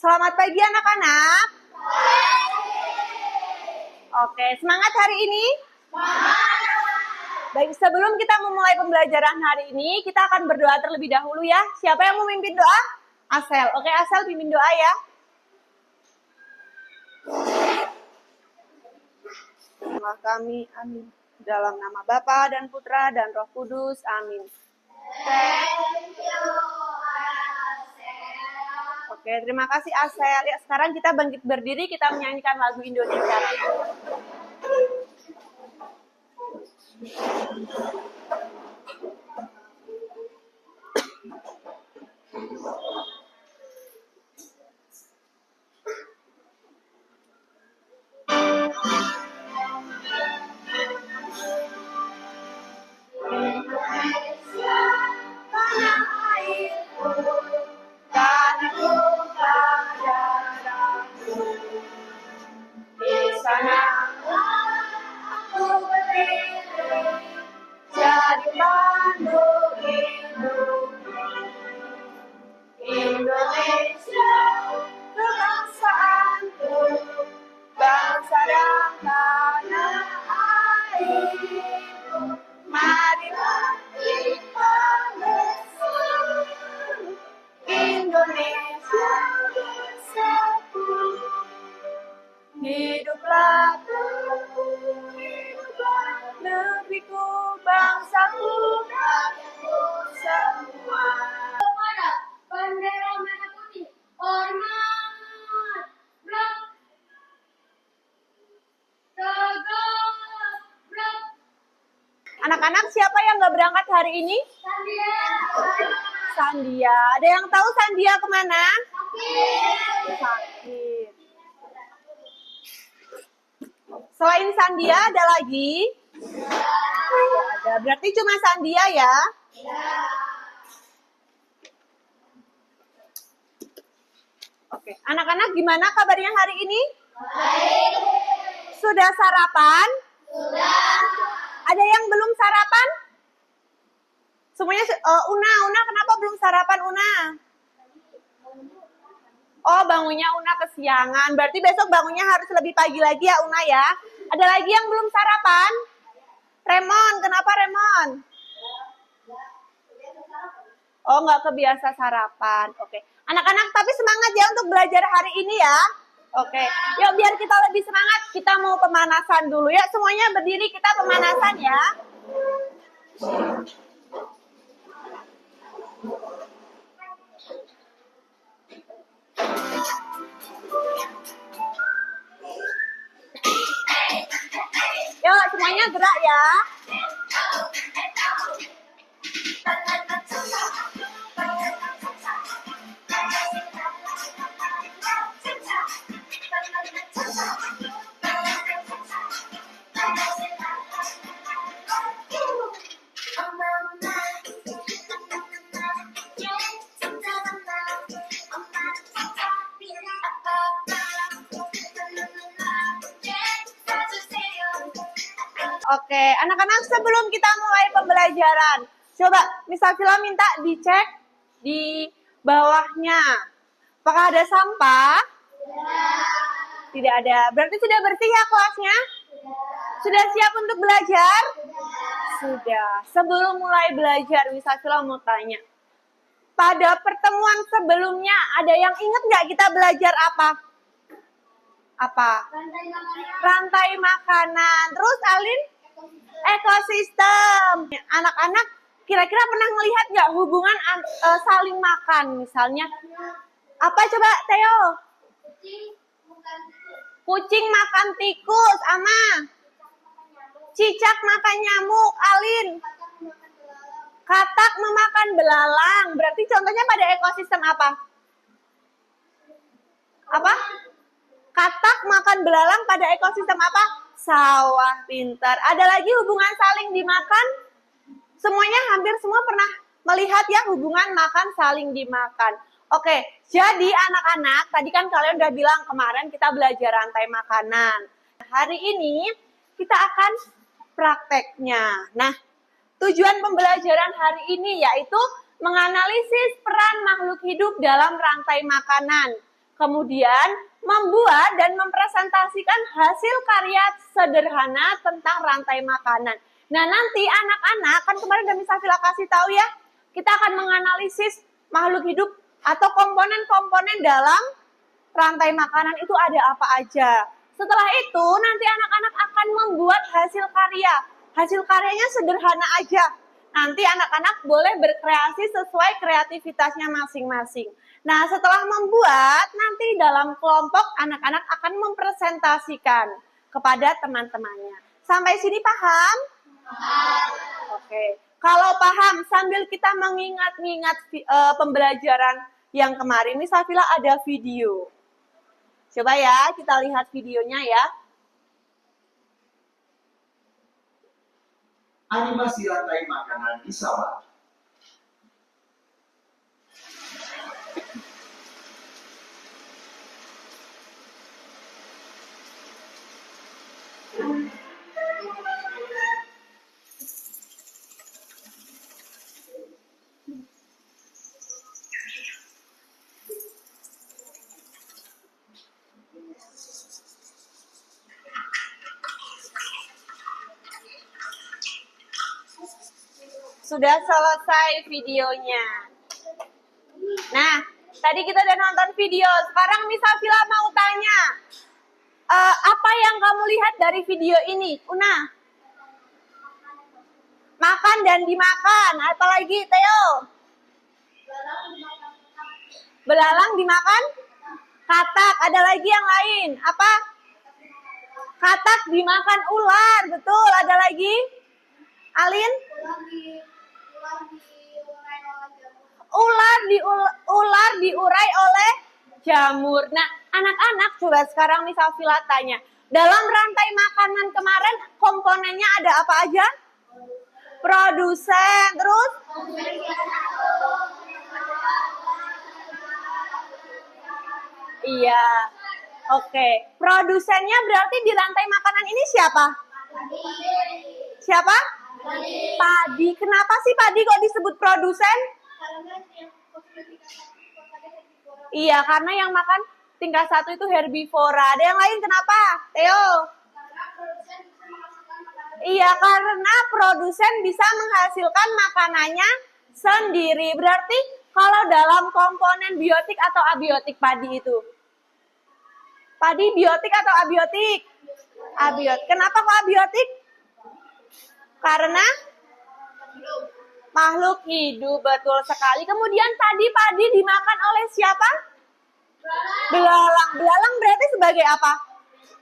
Selamat pagi anak-anak. Oke, semangat hari ini? Baik, sebelum kita memulai pembelajaran hari ini, kita akan berdoa terlebih dahulu ya. Siapa yang mau memimpin doa? Asel. Oke, Asel pimpin doa ya. Doa kami, amin. Dalam nama Bapa dan Putra dan Roh Kudus, amin. Oke, terima kasih Asel. Ya, sekarang kita bangkit berdiri, kita menyanyikan lagu Indonesia Raya. Indonesia, kebangsaanku, bangsa dan tanah airku, marilah kita bersatu, Indonesia bersatu. Hiduplah Tuhan, hiduplah negeriku, bangsaku, rakyatku semua. Bendera merah putih, hormat, blok, tegak, blok. Anak-anak, siapa yang nggak berangkat hari ini? Sandia. Sandia. Ada yang tahu Sandia kemana? Sakit. Sakit. Selain Sandia ada lagi? Ada. Berarti cuma Sandia ya? Oke, anak-anak gimana kabarnya hari ini? Baik. Sudah sarapan? Sudah. Ada yang belum sarapan? Semuanya, Una, kenapa belum sarapan Una? Oh, bangunnya Una kesiangan. Berarti besok bangunnya harus lebih pagi lagi ya Una ya. Ada lagi yang belum sarapan? Remon, kenapa Remon? Oh, nggak kebiasa sarapan. Oke. Anak-anak, tapi semangat ya untuk belajar hari ini ya. Oke. Yuk, biar kita lebih semangat, kita mau pemanasan dulu ya. Semuanya berdiri, kita pemanasan ya. Yuk, semuanya gerak ya. Oke, anak-anak sebelum kita mulai pembelajaran, coba Miss Safila minta dicek di bawahnya. Apakah ada sampah? Tidak ada. Berarti sudah bersih ya kelasnya? Sudah siap untuk belajar? Sudah. Sebelum mulai belajar, Miss Safila mau tanya. Pada pertemuan sebelumnya, ada yang ingat nggak kita belajar apa? Apa? Rantai makanan. Terus Alin? Ekosistem. Anak-anak kira-kira pernah melihat nggak hubungan saling makan? Misalnya, apa coba Theo? Kucing makan tikus, Ama. Cicak makan nyamuk, Alin. Katak memakan belalang. Berarti contohnya pada ekosistem apa? Apa? Katak makan belalang pada ekosistem apa? Sawah, pintar. Ada lagi hubungan saling dimakan? Semuanya hampir semua pernah melihat ya hubungan makan saling dimakan. Oke, jadi anak-anak, tadi kan kalian udah bilang kemarin kita belajar rantai makanan. Hari ini kita akan prakteknya. Nah, tujuan pembelajaran hari ini yaitu menganalisis peran makhluk hidup dalam rantai makanan. Kemudian membuat dan mempresentasikan hasil karya sederhana tentang rantai makanan. Nah, nanti anak-anak, kan kemarin udah Miss Safila kasih tahu ya, kita akan menganalisis makhluk hidup atau komponen-komponen dalam rantai makanan itu ada apa aja. Setelah itu, nanti anak-anak akan membuat hasil karya. Hasil karyanya sederhana aja. Nanti anak-anak boleh berkreasi sesuai kreativitasnya masing-masing. Nah, setelah membuat, nanti dalam kelompok anak-anak akan mempresentasikan kepada teman-temannya. Sampai sini paham? Oke. Kalau paham, sambil kita mengingat-ingat pembelajaran yang kemarin, Miss Safila ada video. Coba ya, kita lihat videonya ya. Animasi rantai makanan di sawah. Sudah selesai videonya. Nah, tadi kita udah nonton video. Sekarang Miss Safila mau tanya. Apa yang kamu lihat dari video ini? Una? Makan dan dimakan. Apalagi, Theo? Belalang dimakan? Katak. Ada lagi yang lain. Apa? Katak dimakan ular. Betul. Ada lagi? Alin? Ular diurai oleh jamur. Nah, anak-anak coba sekarang Miss Safila tanya. Dalam rantai makanan kemarin komponennya ada apa aja? Produsen, terus? Iya. Oke. Produsennya berarti di rantai makanan ini siapa? Siapa? Padi. Kenapa sih padi kok disebut produsen? Iya, karena yang makan tingkat 1 itu herbivora. Ada yang lain kenapa? Theo? Iya, karena produsen bisa menghasilkan makanannya sendiri. Berarti kalau dalam komponen biotik atau abiotik padi itu? Padi biotik atau abiotik? Abiotik. Kenapa kok abiotik? Karena makhluk hidup, betul sekali. Kemudian tadi padi dimakan oleh siapa? Belalang. Belalang berarti sebagai apa?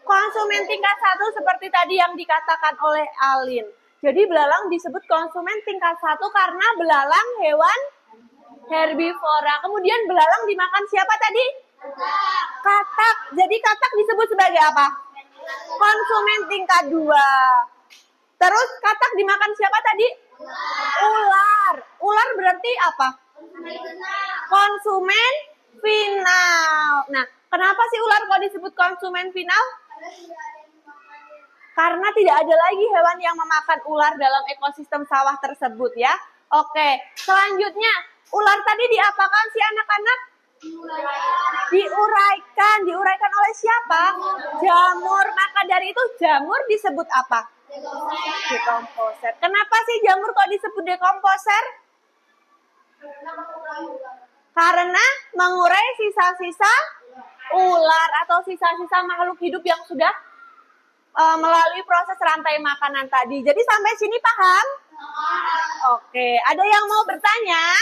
Konsumen tingkat 1 seperti tadi yang dikatakan oleh Alin. Jadi belalang disebut konsumen tingkat 1 karena belalang hewan herbivora. Kemudian belalang dimakan siapa tadi? Katak. Jadi katak disebut sebagai apa? Konsumen tingkat 2. Terus katak dimakan siapa tadi? Ular. Ular berarti apa? Konsumen final. Nah, kenapa sih ular kok disebut konsumen final? Karena tidak ada lagi hewan yang memakan ular dalam ekosistem sawah tersebut ya. Oke, selanjutnya ular tadi diapakan sih anak-anak? Diuraikan oleh siapa? Jamur. Maka dari itu jamur disebut apa? Dekomposer. Kenapa sih jamur kok disebut dekomposer? Karena mengurai sisa-sisa ular atau sisa-sisa makhluk hidup yang sudah melalui proses rantai makanan tadi. Jadi sampai sini paham? Oke, ada yang mau bertanya?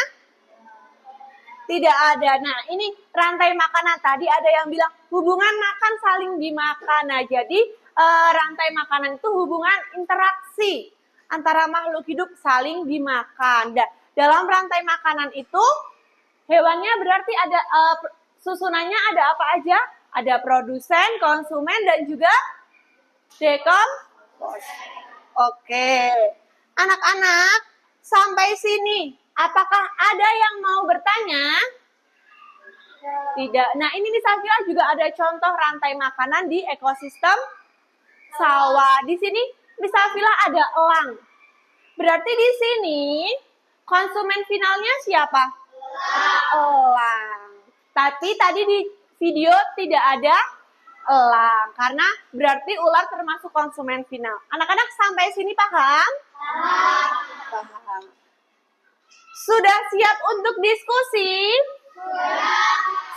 Tidak ada. Nah, ini rantai makanan tadi ada yang bilang hubungan makan saling dimakan. Nah, jadi rantai makanan itu hubungan interaksi antara makhluk hidup saling dimakan. Dan dalam rantai makanan itu hewannya berarti ada susunannya ada apa aja? Ada produsen, konsumen, dan juga dekomposer. Oke. Anak-anak, sampai sini apakah ada yang mau bertanya? Tidak. Nah, ini Miss Safila juga ada contoh rantai makanan di ekosistem sawah. Di sini Miss Safila ada elang. Berarti di sini konsumen finalnya siapa? Elang. Tapi tadi di video tidak ada elang. Karena berarti ular termasuk konsumen final. Anak-anak sampai sini paham? Paham. Sudah siap untuk diskusi?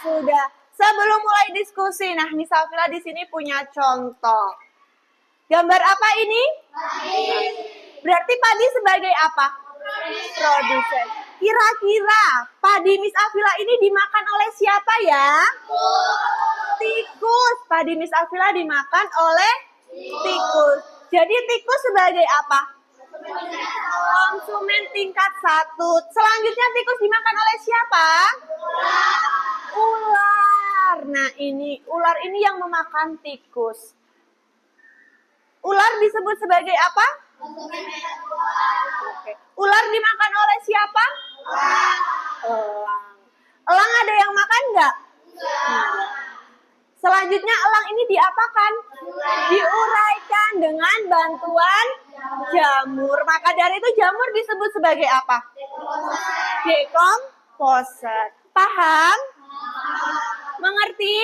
Sudah. Sebelum mulai diskusi, nah Miss Safila di sini punya contoh. Gambar apa ini? Berarti padi sebagai apa? Produsen. Kira-kira padi Miss Afila ini dimakan oleh siapa ya? Tikus. Padi Miss Afila dimakan oleh tikus. Jadi tikus sebagai apa? Konsumen tingkat 1. Selanjutnya tikus dimakan oleh siapa? Ular. Nah ini, ular ini yang memakan tikus. Ular disebut sebagai apa? Oke. Ular dimakan oleh siapa? Elang. Elang ada yang makan nggak? Selanjutnya elang ini diapakan? Diuraikan dengan bantuan jamur. Maka dari itu jamur disebut sebagai apa? Dekomposer. Paham? Mengerti?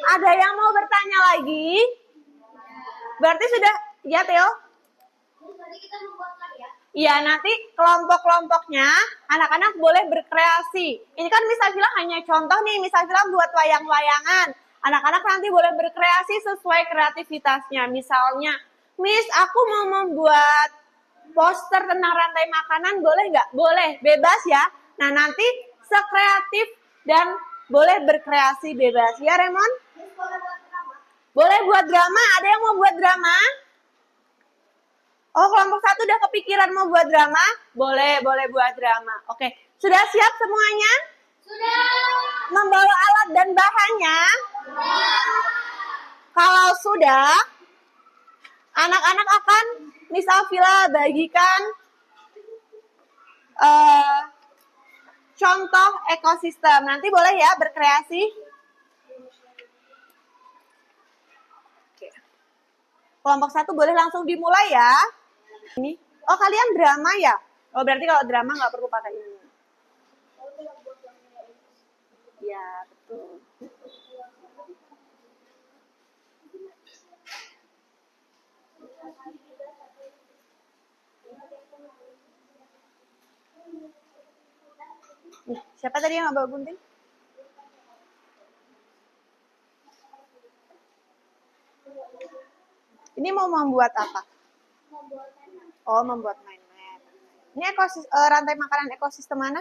Ada yang mau bertanya lagi? Berarti sudah, ya Theo? Iya, nanti kelompok-kelompoknya anak-anak boleh berkreasi. Ini kan Miss Afila hanya contoh nih, Miss Afila buat wayang-wayangan. Anak-anak nanti boleh berkreasi sesuai kreativitasnya. Misalnya, Miss, aku mau membuat poster tentang rantai makanan, boleh nggak? Boleh, bebas ya. Nah, nanti sekreatif dan boleh berkreasi bebas. Ya, Remon? Boleh buat drama? Ada yang mau buat drama? Oh, kelompok 1 udah kepikiran mau buat drama? Boleh buat drama. Oke, sudah siap semuanya? Sudah. Membawa alat dan bahannya? Kalau sudah, anak-anak akan Miss Afila bagikan contoh ekosistem. Nanti boleh ya berkreasi? Kelompok 1 boleh langsung dimulai ya. Ini. Oh, kalian drama ya? Oh, berarti kalau drama nggak perlu pakai ini. Ya, betul. Nih, siapa tadi yang nggak bawa gunting? Ini mau membuat apa? Oh, membuat mind map. Ini rantai makanan ekosistem mana?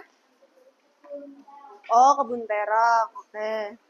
Oh, kebun terong. Oke.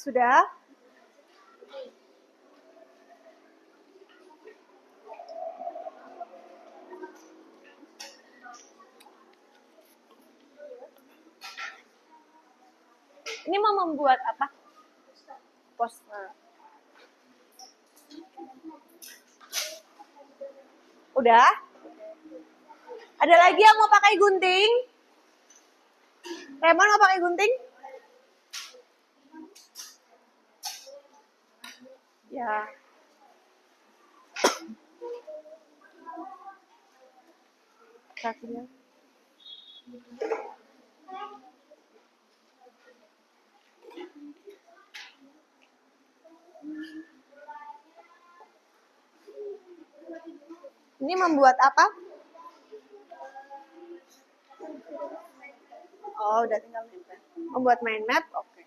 Sudah? Ini mau membuat apa? Poster. Udah? Ada lagi yang mau pakai gunting? Remon mau pakai gunting? Ya. Kakinya. Ini membuat apa? Oh, udah tinggal nempel. Membuat mind map, oke.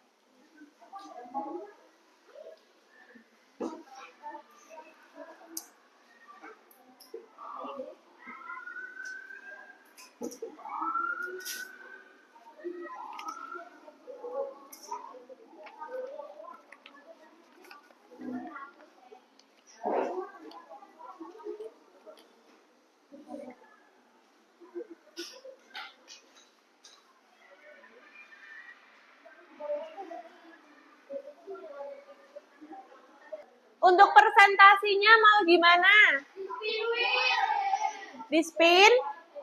presentasinya mau gimana? Di spin?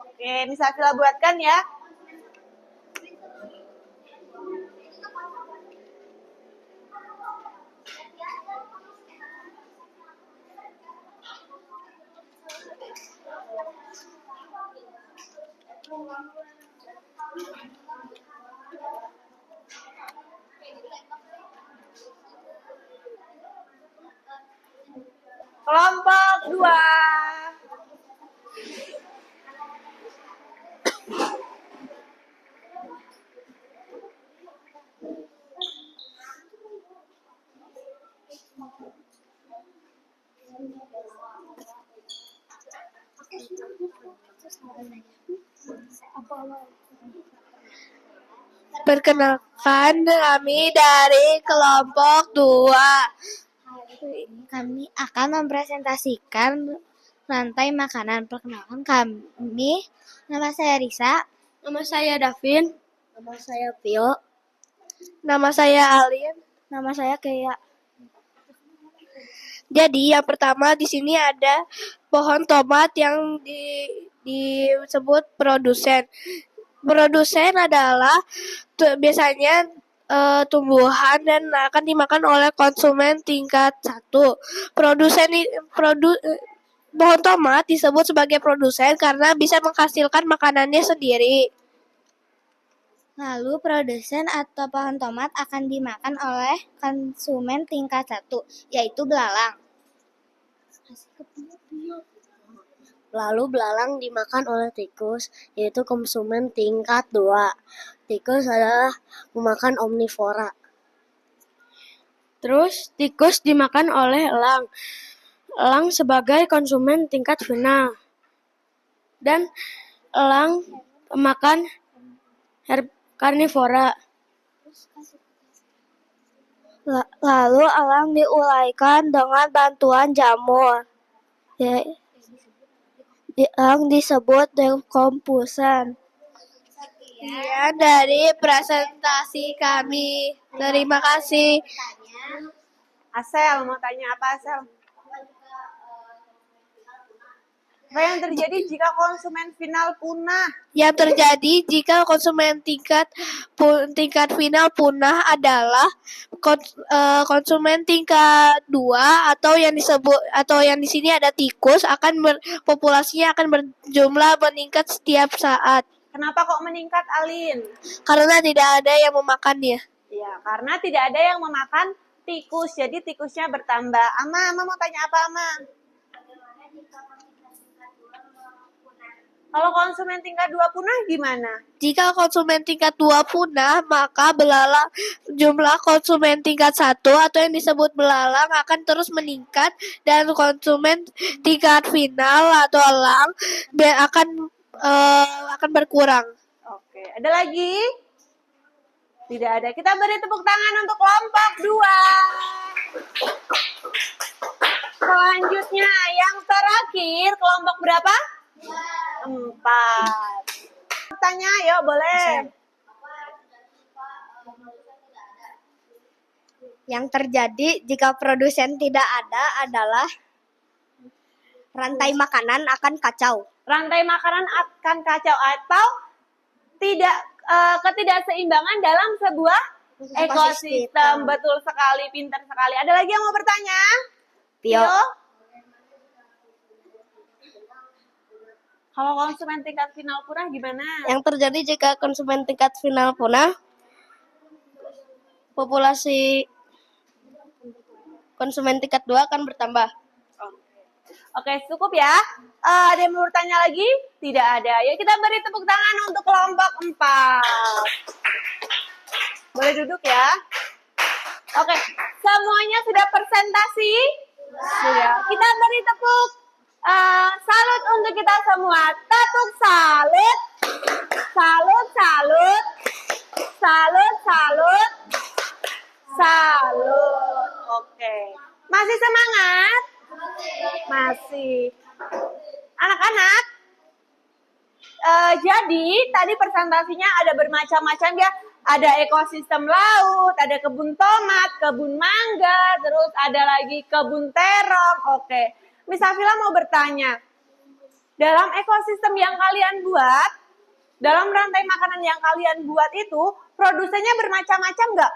Oke, Miss Afila buatkan ya. Kelompok 2. Perkenalkan, kami dari kelompok 2. Kami akan mempresentasikan rantai makanan. Perkenalkan kami, nama saya Risa. Nama saya Davin. Nama saya Pio. Nama saya Alin. Nama saya Kea. Jadi yang pertama di sini ada pohon tomat yang disebut produsen. Produsen adalah biasanya tumbuhan dan akan dimakan oleh konsumen tingkat 1. Pohon tomat disebut sebagai produsen karena bisa menghasilkan makanannya sendiri. Lalu produsen atau pohon tomat akan dimakan oleh konsumen tingkat 1, yaitu belalang. Lalu belalang dimakan oleh tikus, yaitu konsumen tingkat 2. Tikus adalah memakan omnivora. Terus tikus dimakan oleh elang. Elang sebagai konsumen tingkat final. Dan elang makan karnivora. Lalu elang diuraikan dengan bantuan jamur. Yang disebut dekomposan. Sekian dari presentasi kami. Terima kasih. Asel, mau tanya apa Asel? Apa yang terjadi jika konsumen final punah? Yang terjadi jika konsumen tingkat final punah adalah konsumen tingkat 2 atau yang di sini ada tikus populasinya akan berjumlah meningkat setiap saat. Kenapa kok meningkat, Alin? Karena tidak ada yang memakannya. Ya, karena tidak ada yang memakan tikus, jadi tikusnya bertambah. Ama mau tanya apa, Ama? Kalau konsumen tingkat 2 punah gimana? Jika konsumen tingkat 2 punah, maka jumlah konsumen tingkat 1 atau yang disebut belalang akan terus meningkat dan konsumen tingkat final atau elang akan berkurang. Oke, ada lagi? Tidak ada. Kita beri tepuk tangan untuk kelompok 2. Selanjutnya, yang terakhir, kelompok berapa? 4. Tanya, yuk boleh. Yang terjadi jika produsen tidak ada adalah rantai makanan akan kacau. Rantai makanan akan kacau atau ketidakseimbangan dalam sebuah ekosistem. Betul sekali, pintar sekali. Ada lagi yang mau bertanya? Pio. Kalau konsumen tingkat final punah gimana? Yang terjadi jika konsumen tingkat final punah, populasi konsumen tingkat 2 akan bertambah. Oke, cukup ya. Ada yang mau bertanya lagi? Tidak ada. Yuk kita beri tepuk tangan untuk kelompok 4. Boleh duduk ya. Oke, semuanya sudah presentasi? Sudah. Kita beri tepuk salut untuk kita semua. Tepuk salut. Salut, salut. Salut, salut. Salut. Oke. Masih semangat? Masih. Anak-anak, jadi tadi presentasinya ada bermacam-macam ya. Ada ekosistem laut, ada kebun tomat, kebun mangga, terus ada lagi kebun terong. Oke, Miss Afila mau bertanya, dalam ekosistem yang kalian buat, dalam rantai makanan yang kalian buat itu, produsennya bermacam-macam nggak?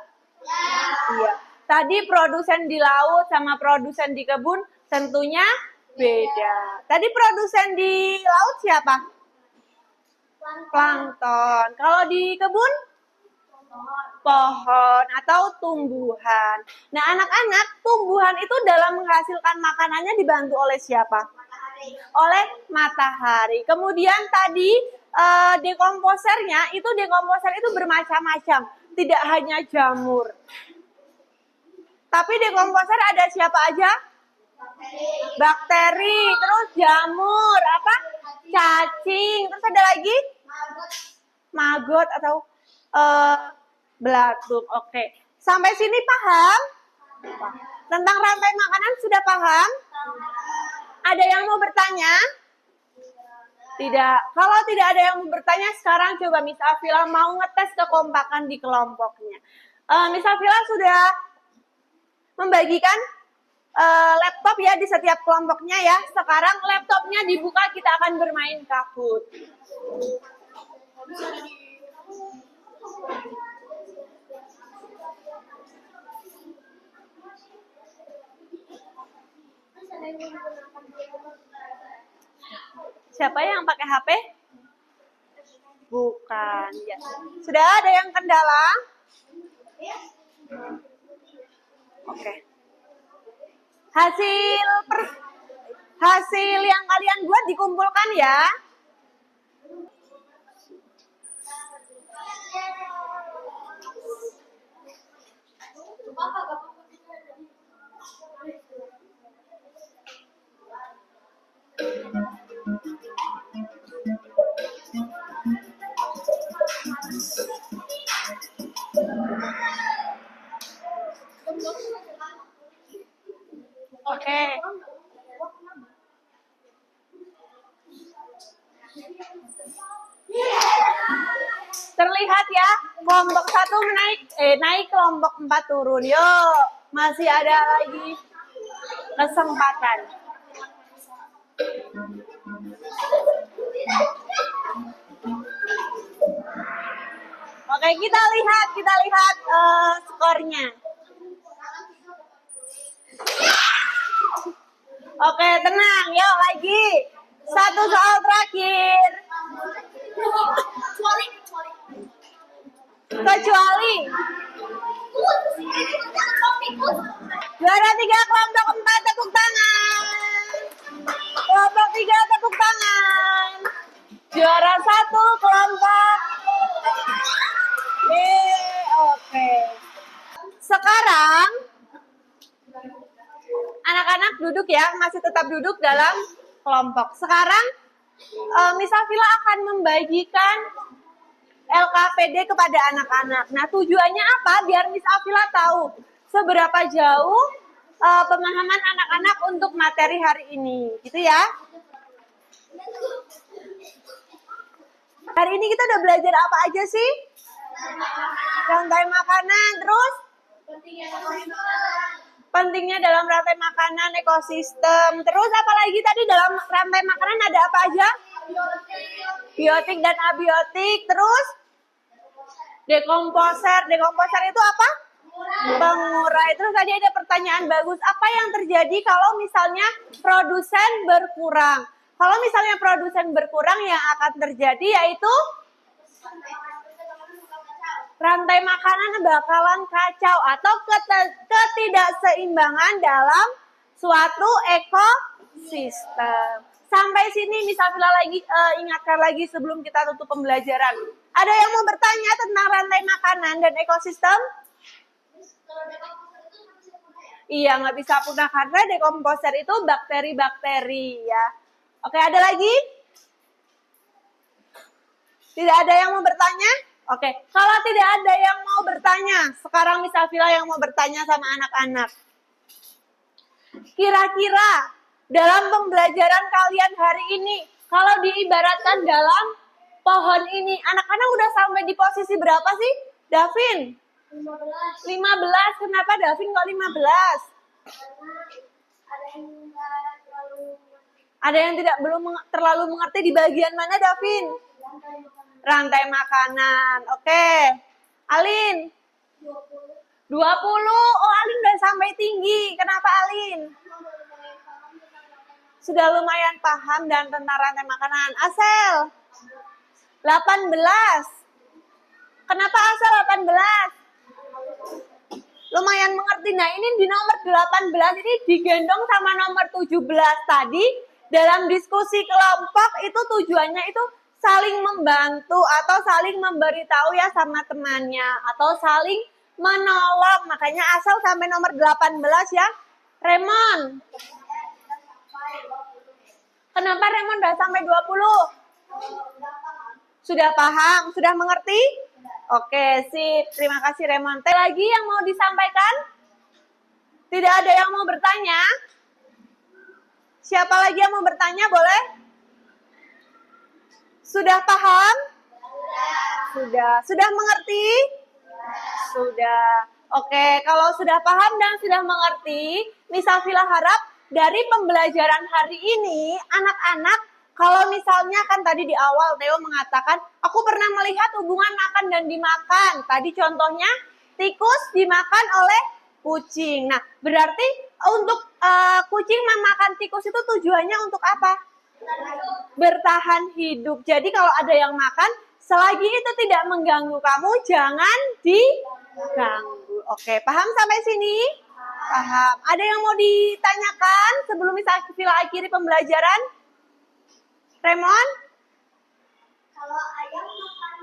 Iya. Tadi produsen di laut sama produsen di kebun tentunya beda. Tadi produsen di laut siapa? Plankton. Kalau di kebun? Pohon atau tumbuhan. Nah, anak-anak, tumbuhan itu dalam menghasilkan makanannya dibantu oleh siapa? Oleh matahari. Kemudian tadi dekomposernya itu bermacam-macam, tidak hanya jamur. Tapi dekomposer ada siapa aja? Bakteri, terus jamur, apa? Cacing, terus ada lagi? Maggot atau belatung. Oke. Sampai sini paham? Tentang rantai makanan sudah paham? Ada yang mau bertanya? Tidak. Kalau tidak ada yang mau bertanya, sekarang coba Miss Afila mau ngetes kekompakan di kelompoknya. Miss Afila sudah membagikan laptop ya di setiap kelompoknya ya. Sekarang laptopnya dibuka, kita akan bermain Kahoot. Siapa yang pakai HP? Bukan. Ya. Sudah ada yang kendala? Oke. Hasil yang kalian buat dikumpulkan ya. Oke. Terlihat ya, kelompok 1 naik, kelompok 4 turun. Yuk, masih ada lagi kesempatan. Oke, kita lihat skornya. Oke, tenang. Yuk lagi. Satu soal terakhir. Kecuali. Juara 3 kelompok 4 tepuk tangan. Kelompok 3 tepuk tangan. Juara 1 kelompok. Oke. Sekarang anak-anak duduk ya, masih tetap duduk dalam kelompok. Sekarang Miss Afila akan membagikan LKPD kepada anak-anak. Nah, tujuannya apa? Biar Miss Afila tahu seberapa jauh pemahaman anak-anak untuk materi hari ini. Gitu ya. Hari ini kita udah belajar apa aja sih? Rantai makanan, terus? Pentingnya dalam rantai makanan, ekosistem. Terus apa lagi tadi dalam rantai makanan ada apa aja? Biotik dan abiotik. Terus? Dekomposer. Dekomposer itu apa? Pengurai. Terus tadi ada pertanyaan bagus. Apa yang terjadi kalau misalnya produsen berkurang? Kalau misalnya produsen berkurang, yang akan terjadi yaitu rantai makanan bakalan kacau atau ketidakseimbangan dalam suatu ekosistem. Sampai sini Miss Afila lagi ingatkan lagi sebelum kita tutup pembelajaran. Ada yang mau bertanya tentang rantai makanan dan ekosistem? Iya, nggak bisa punah karena dekomposer itu bakteri-bakteri ya. Oke, ada lagi? Tidak ada yang mau bertanya? Oke, kalau tidak ada yang mau bertanya, sekarang Miss Afila yang mau bertanya sama anak-anak. Kira-kira dalam pembelajaran kalian hari ini, kalau diibaratkan dalam pohon ini, anak-anak udah sampai di posisi berapa sih? Davin, 15. 15. Kenapa Davin kok 15? Karena ada yang nggak Terlalu mengerti di bagian mana, Davin? Rantai makanan. Oke. Alin, 20. Oh, Alin udah sampai tinggi. Kenapa Alin? Sudah lumayan paham dan tentang rantai makanan. Asel, 18. Kenapa Asel 18? Lumayan mengerti. Nah, ini di nomor 18 ini digendong sama nomor 17 tadi. Dalam diskusi kelompok itu tujuannya itu saling membantu atau saling memberitahu ya sama temannya. Atau saling menolong. Makanya Asel sampai nomor 18 ya. Remon. Kenapa Remon udah sampai 20? Sudah paham? Sudah mengerti? Oke, sip. Terima kasih Remon. Ada lagi yang mau disampaikan? Tidak ada yang mau bertanya? Siapa lagi yang mau bertanya? Boleh? Sudah paham? Sudah. Sudah mengerti? Sudah. Oke, kalau sudah paham dan sudah mengerti, Misafila harap dari pembelajaran hari ini, anak-anak, kalau misalnya kan tadi di awal Theo mengatakan, aku pernah melihat hubungan makan dan dimakan. Tadi contohnya, tikus dimakan oleh kucing. Nah, berarti untuk kucing memakan tikus itu tujuannya untuk apa? Bertahan hidup. Jadi kalau ada yang makan, selagi itu tidak mengganggu kamu, jangan diganggu. Oke, paham sampai sini? Paham. Ada yang mau ditanyakan sebelum Misafila akhiri pembelajaran? Remon? kalau ayam makan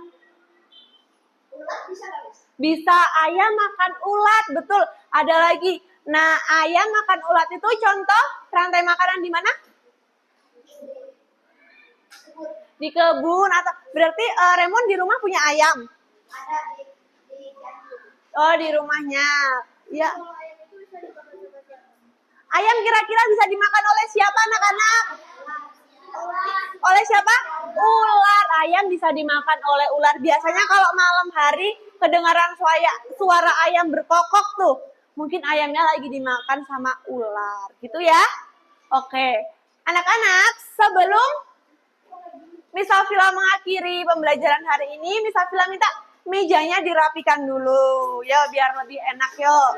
ulat bisa nggak, Miss? Bisa, ayam makan ulat, betul. Ada lagi. Nah, ayam makan ulat itu contoh rantai makanan di mana? Di kebun atau berarti Remon di rumah punya ayam? Ada di jantung. Oh, di rumahnya. Ya. Kalau ayam itu bisa dimakan sama siapa? Ayam kira-kira bisa dimakan oleh siapa anak-anak? Oleh siapa? Ular. Ayam bisa dimakan oleh ular. Biasanya kalau malam hari kedengaran suara ayam berkokok tuh. Mungkin ayamnya lagi dimakan sama ular. Gitu ya. Oke. Anak-anak, sebelum Misafila mengakhiri pembelajaran hari ini, Misafila minta mejanya dirapikan dulu. Ya, biar lebih enak yuk.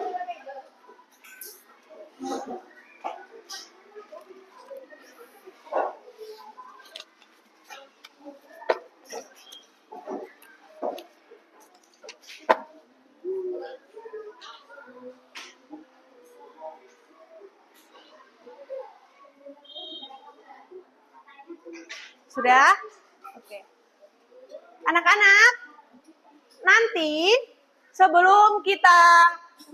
Sudah? Oke. Anak-anak, nanti sebelum kita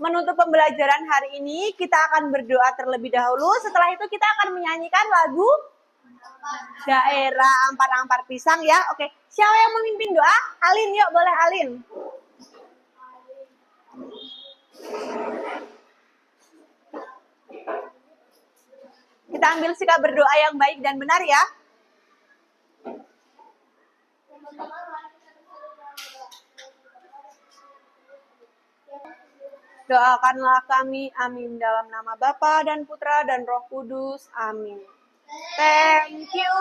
menutup pembelajaran hari ini, kita akan berdoa terlebih dahulu. Setelah itu kita akan menyanyikan lagu Daerah Ampar-Ampar Pisang ya. Oke, siapa yang memimpin doa? Alin, yuk boleh Alin. Kita ambil sikap berdoa yang baik dan benar ya. Doakanlah kami, amin. Dalam nama Bapa dan Putra dan Roh Kudus, amin. Thank you,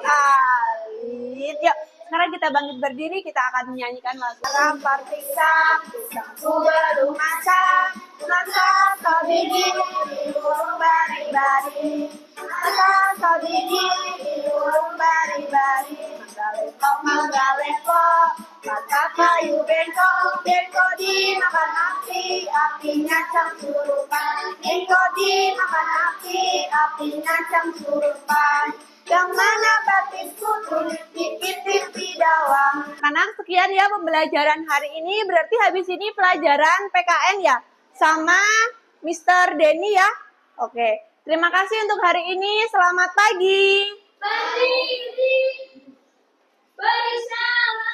Alin. Yuk, sekarang kita bangkit berdiri, kita akan menyanyikan lagu Ampar Pisang, pisangku belum masak, masa kau gigi di burung bari-bari, masa kau gigi di burung bari-bari, mangga lepo, mata kayu bengkok, bengkok dimakan api, apinya cangcurupan, bengkok dimakan api, apinya cangcurupan. Yang mana batisku tuh dikit-dikit dawang. Anak, sekian ya pembelajaran hari ini. Berarti habis ini pelajaran PKN ya? Sama Mr. Denny ya? Oke. Terima kasih untuk hari ini. Selamat pagi. Berdiri bersama.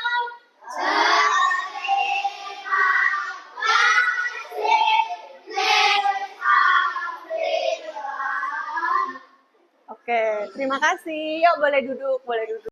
Oke, terima kasih. Yuk boleh duduk, boleh duduk.